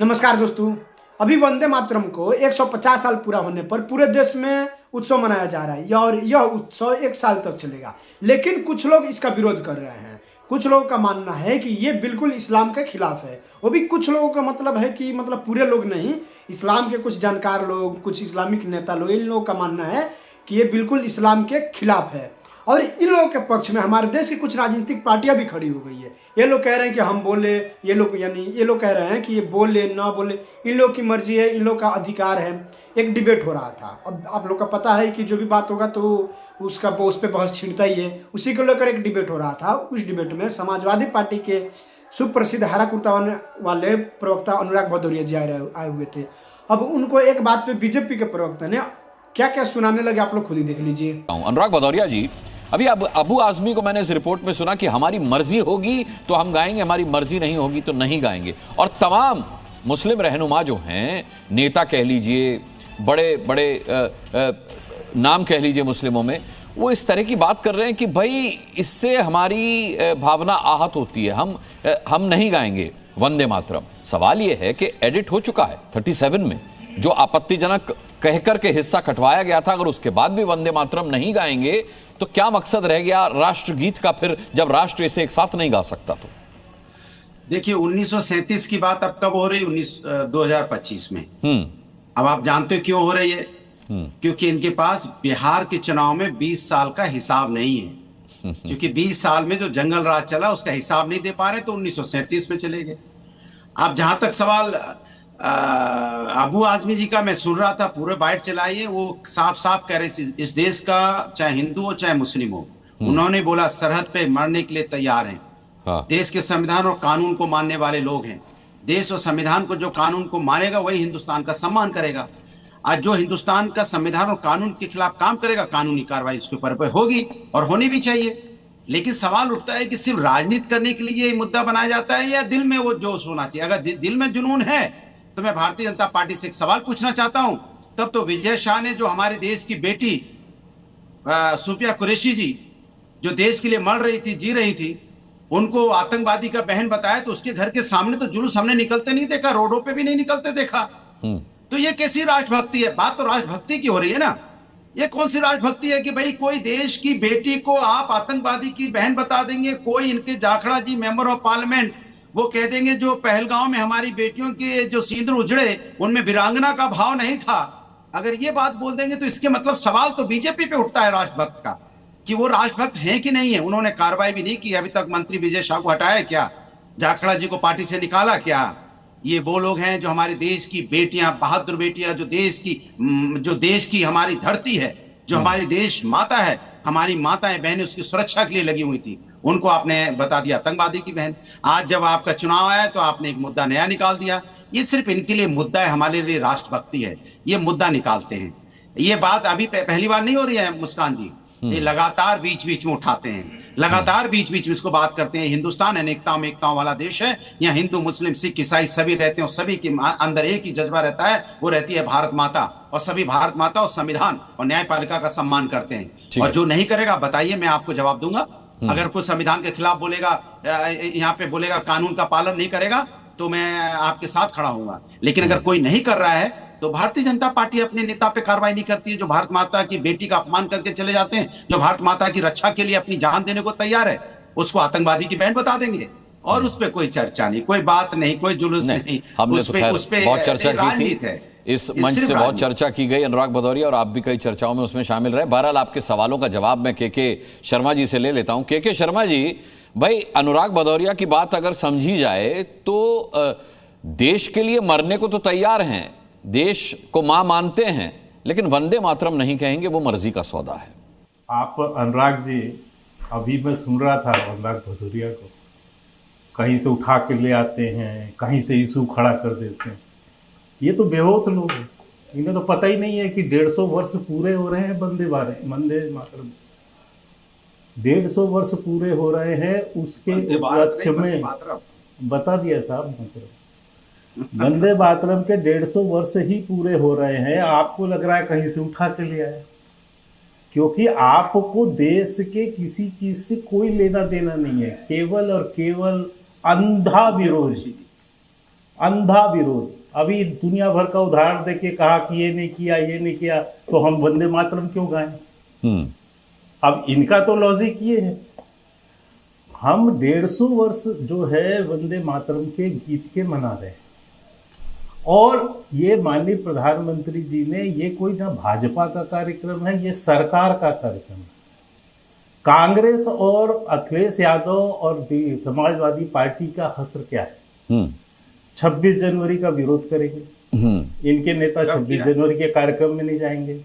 नमस्कार दोस्तों। अभी वंदे मातरम को 150 साल पूरा होने पर पूरे देश में उत्सव मनाया जा रहा है और यह उत्सव 1 साल तक चलेगा। लेकिन कुछ लोग इसका विरोध कर रहे हैं। कुछ लोगों का मानना है कि ये बिल्कुल इस्लाम के खिलाफ है। वो भी कुछ लोगों का मतलब है कि पूरे लोग नहीं, इस्लाम के कुछ जानकार लोग, कुछ इस्लामिक नेता लोग, इन लोगों का मानना है कि ये बिल्कुल इस्लाम के खिलाफ है। और इन लोगों के पक्ष में हमारे देश की कुछ राजनीतिक पार्टियां भी खड़ी हो गई है। ये लोग कह रहे हैं कि हम बोले, ये लोग कह रहे हैं कि ये बोले ना बोले, इन लोग की मर्जी है, इन लोग का अधिकार है। एक डिबेट हो रहा था। अब आप लोग का पता है कि जो भी बात होगा तो उसका उस पर बहस छिड़ता ही है। उसी को लेकर एक डिबेट हो रहा था। उस डिबेट में समाजवादी पार्टी के सुप्रसिद्ध हरा कुर्ता वाले प्रवक्ता अनुराग भदौरिया जी आए हुए थे। अब उनको एक बात पे बीजेपी के प्रवक्ता ने क्या क्या सुनाने लगे, आप लोग खुद ही देख लीजिए। अनुराग भदौरिया जी, अभी अबू आजमी को मैंने इस रिपोर्ट में सुना कि हमारी मर्जी होगी तो हम गाएंगे, हमारी मर्जी नहीं होगी तो नहीं गाएंगे। और तमाम मुस्लिम रहनुमा जो हैं, नेता कह लीजिए, बड़े बड़े नाम कह लीजिए मुस्लिमों में, वो इस तरह की बात कर रहे हैं कि भाई इससे हमारी भावना आहत होती है, हम नहीं गाएंगे वंदे मातरम। सवाल ये है कि एडिट हो चुका है 37 में, जो आपत्तिजनक कहकर के हिस्सा कटवाया गया था, अगर उसके बाद भी वंदे मातरम नहीं गाएंगे तो क्या मकसद रह गया राष्ट्रगीत का फिर, जब राष्ट्र इसे एक साथ नहीं गा सकता? तो देखिए 1937 की बात अब कब हो रही? 2025 में। अब आप जानते हो क्यों हो रही है? क्योंकि इनके पास बिहार के चुनाव में 20 साल का हिसाब नहीं है। क्योंकि 20 साल में जो जंगल राज चला उसका हिसाब नहीं दे पा रहे, तो 1937 में चले गए। अब जहां तक सवाल अबू आजमी जी का, मैं सुन रहा था, पूरे बाइट चलाइए, वो साफ साफ कह रहे इस देश का चाहे हिंदू हो चाहे मुस्लिम हो, उन्होंने बोला सरहद पे मरने के लिए तैयार हैं। हाँ। देश के संविधान और कानून को मानने वाले लोग हैं। देश और संविधान को, जो कानून को मानेगा वही हिंदुस्तान का सम्मान करेगा। आज जो हिंदुस्तान का संविधान और कानून के खिलाफ काम करेगा, कानूनी कार्रवाई उसके ऊपर होगी और होनी भी चाहिए। लेकिन सवाल उठता है कि सिर्फ राजनीति करने के लिए ये मुद्दा बनाया जाता है या दिल में वो जोश होना चाहिए? अगर दिल में जुनून है तो मैं भारतीय जनता पार्टी से एक सवाल पूछना चाहता हूं। तब तो विजय शाह ने, जो हमारे देश की बेटी सूफिया कुरैशी जी, जो देश के लिए मर रही थी, जी रही थी, उनको आतंकवादी का बहन बताया, तो उसके घर के सामने तो जुलूस हमने निकलते नहीं देखा, रोडों पे भी नहीं निकलते देखा। तो ये कैसी राष्ट्रभक्ति है? बात तो राष्ट्रभक्ति की हो रही है ना। ये कौन सी राष्ट्रभक्ति है कि भाई कोई देश की बेटी को आप आतंकवादी की बहन बता देंगे? कोई इनके जाखड़ा जी मेंबर ऑफ पार्लियामेंट वो कह देंगे जो पहलगांव में हमारी बेटियों के जो सिंदूर उजड़े उनमें वीरांगना का भाव नहीं था। अगर ये बात बोल देंगे तो इसके मतलब सवाल तो बीजेपी पे उठता है राष्ट्रभक्त का, कि वो राष्ट्रभक्त हैं कि नहीं है। उन्होंने कार्रवाई भी नहीं की अभी तक। मंत्री विजय शाह को हटाया क्या? जाखड़ा जी को पार्टी से निकाला क्या? ये वो लोग हैं जो हमारे देश की बेटियां, बहादुर बेटियां, जो देश की हमारी धरती है, जो हमारी देश माता है, हमारी माताएं बहनें उसकी सुरक्षा के लिए लगी हुई थी, उनको आपने बता दिया आतंकवादी की बहन। आज जब आपका चुनाव आया तो आपने एक मुद्दा नया निकाल दिया। ये सिर्फ इनके लिए मुद्दा है, हमारे लिए राष्ट्रभक्ति है। ये मुद्दा निकालते हैं। ये बात अभी पहली बार नहीं हो रही है मुस्कान जी, ये लगातार बीच बीच में उठाते हैं, लगातार बीच बीच में इसको बात करते हैं। हिंदुस्तान अनेकताओं में एकताओं वाला देश है। यहाँ हिंदू, मुस्लिम, सिख, ईसाई सभी रहते हैं और सभी के अंदर एक ही जज्बा रहता है, वो रहती है भारत माता। और सभी भारत माता और संविधान और न्यायपालिका का सम्मान करते हैं। और जो नहीं करेगा बताइए, मैं आपको जवाब दूंगा। अगर कोई संविधान के खिलाफ बोलेगा, यहाँ पे बोलेगा, कानून का पालन नहीं करेगा, तो मैं आपके साथ खड़ा होऊंगा। लेकिन अगर कोई नहीं कर रहा है तो भारतीय जनता पार्टी अपने नेता पे कार्रवाई नहीं करती है, जो भारत माता की बेटी का अपमान करके चले जाते हैं, जो भारत माता की रक्षा के लिए अपनी जान देने को तैयार है, उसको आतंकवादी की बहन बता देंगे। और उस पर कोई चर्चा नहीं, कोई बात नहीं, कोई जुलूस नहीं। हमने उस पे बहुत चर्चा की थी, इस मंच से बहुत चर्चा की गई। अनुराग भदौरिया और आप भी कई चर्चाओं में उसमें शामिल रहे। बहरहाल आपके सवालों का जवाब मैं के शर्मा जी से ले लेता हूं। के शर्मा जी, भाई अनुराग भदौरिया की बात अगर समझी जाए तो देश के लिए मरने को तो तैयार हैं, देश को मां मानते हैं, लेकिन वंदे मातरम नहीं कहेंगे, वो मर्जी का सौदा है। आप अनुराग जी, अभी मैं सुन रहा था अनुराग भदौरिया को, कहीं से उठा के ले आते हैं, कहीं से इशू खड़ा कर देते हैं। ये तो बेहोश लोग हैं, इन्हें तो पता ही नहीं है कि 150 वर्ष पूरे हो रहे हैं वंदे मातरम। 150 वर्ष पूरे हो रहे हैं, उसके उपलक्ष्य में बता दिया साहब, वंदे मातरम के 150 वर्ष ही पूरे हो रहे हैं। आपको लग रहा है कहीं से उठा के ले आए, क्योंकि आपको देश के किसी चीज से कोई लेना देना नहीं है, केवल और केवल अंधा विरोध। अंधा विरोध। अभी दुनिया भर का उदाहरण देके कहा कि ये नहीं किया, ये नहीं किया, तो हम वंदे मातरम क्यों गाएं? अब इनका तो लॉजिक ये है, हम 150 वर्ष जो है वंदे मातरम के गीत के मना रहे हैं, और ये माननीय प्रधानमंत्री जी ने, ये कोई ना भाजपा का कार्यक्रम है, ये सरकार का कार्यक्रम है। कांग्रेस और अखिलेश यादव और समाजवादी पार्टी का हश्र क्या है? 26 जनवरी का विरोध करेंगे, इनके नेता 26 जनवरी के कार्यक्रम में नहीं जाएंगे,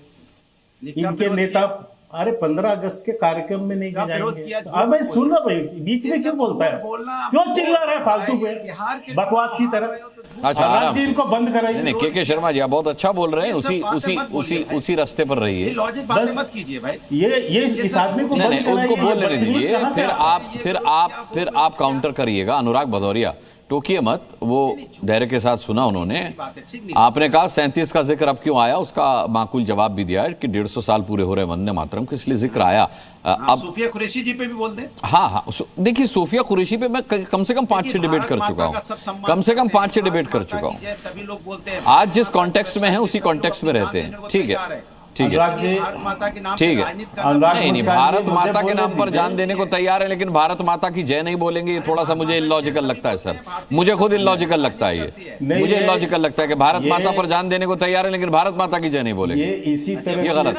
इनके नेता 15 अगस्त के कार्यक्रम में नहीं जाएंगे। अब भाई सुन लो भाई, बीच में क्यों बोलता है, क्यों चिल्ला रहा है फालतू पे बकवास की तरह? अच्छा, जी इनको बंद कराइए। नहीं, के शर्मा जी आप बहुत अच्छा बोल रहे हैं, उसी रास्ते पर रहिए। लॉजिक बातें मत कीजिए भाई। ये इस आदमी को नहीं, उसको बोलने दीजिए, फिर आप काउंटर करिएगा। अनुराग भदौरिया, टोकिए मत, वो धैर्य के साथ सुना उन्होंने। आपने कहा 37 का जिक्र अब क्यों आया, उसका माकूल जवाब भी दिया है कि 150 साल पूरे हो रहे वंदे मातरम के, इसलिए जिक्र आया। अब सोफिया कुरैशी जी पे भी बोल दें। हाँ, देखिए सोफिया कुरैशी पे मैं कम से कम 5-6 डिबेट कर चुका हूँ, कम से कम 5-6 डिबेट कर चुका हूँ। सभी लोग बोलते हैं, आज जिस कॉन्टेक्स्ट में है उसी कॉन्टेक्स्ट में रहते हैं। ठीक है, ठीक है, ठीक है। नहीं, भारत माता के नाम पर जान देने को तैयार है, लेकिन भारत माता की जय नहीं बोलेंगे, ये थोड़ा सा मुझे इलॉजिकल लगता है सर। मुझे खुद इलॉजिकल लगता है, ये मुझे इलॉजिकल लगता है कि भारत माता पर जान देने को तैयार है, लेकिन भारत माता की जय नहीं बोलेंगे। ये इसी तरह ये गलत,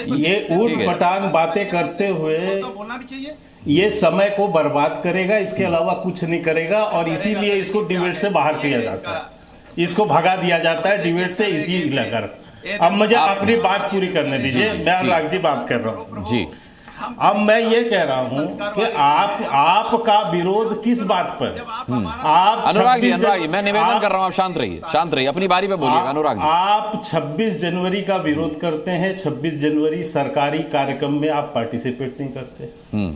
ये ऊट पटांग बातें करते हुए बोलना भी चाहिए। ये समय को बर्बाद करेगा, इसके अलावा कुछ नहीं करेगा, और इसीलिए इसको डिबेट से बाहर किया जाता है, इसको भगा दिया जाता है डिबेट से इसी लेकर। अब मुझे अपनी बात पूरी करने दीजिए, मैं अनुराग जी बात कर रहा हूँ जी। अब मैं ये कह रहा हूँ कि आपका विरोध किस बात पर? आप अनुराग जी, मैं निवेदन कर रहा हूँ, आप शांत रहिए, अपनी बारी पे बोलिएगा। अनुराग जी, आप 26 जनवरी का विरोध करते हैं, 26 जनवरी सरकारी कार्यक्रम में आप पार्टिसिपेट नहीं करते।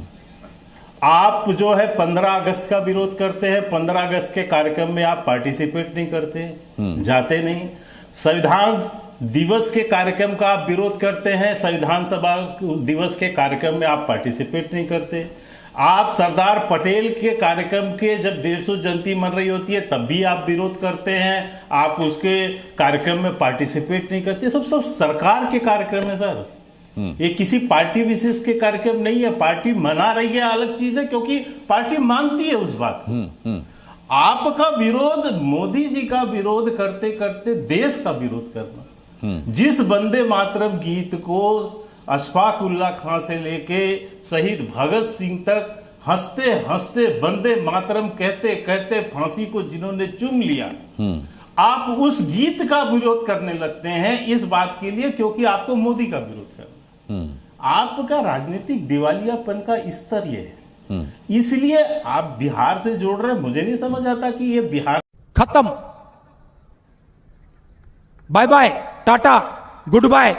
आप जो है 15 अगस्त का विरोध करते हैं, 15 अगस्त के कार्यक्रम में आप पार्टिसिपेट नहीं करते, जाते नहीं। संविधान दिवस के कार्यक्रम का आप विरोध करते हैं, संविधान सभा दिवस के कार्यक्रम में आप पार्टिसिपेट नहीं करते। आप सरदार पटेल के कार्यक्रम के जब 150 जयंती मन रही होती है तब भी आप विरोध करते हैं, आप उसके कार्यक्रम में पार्टिसिपेट नहीं करते। सब सरकार के कार्यक्रम है सर, ये किसी पार्टी विशेष के कार्यक्रम नहीं है। पार्टी मना रही है अलग चीज है, क्योंकि पार्टी मानती है उस बात को। आपका विरोध मोदी जी का विरोध करते करते देश का विरोध करना, जिस वंदे मातरम गीत को अशफाक उल्लाह खां से लेके शहीद भगत सिंह तक हंसते हंसते वंदे मातरम कहते कहते फांसी को जिन्होंने चूम लिया, आप उस गीत का विरोध करने लगते हैं इस बात के लिए क्योंकि आपको मोदी का विरोध करना। आपका राजनीतिक दिवालियापन का स्तर ये है, इसलिए आप बिहार से जोड़ रहे हैं। मुझे नहीं समझ आता कि ये बिहार खत्म, bye bye, tata, good bye.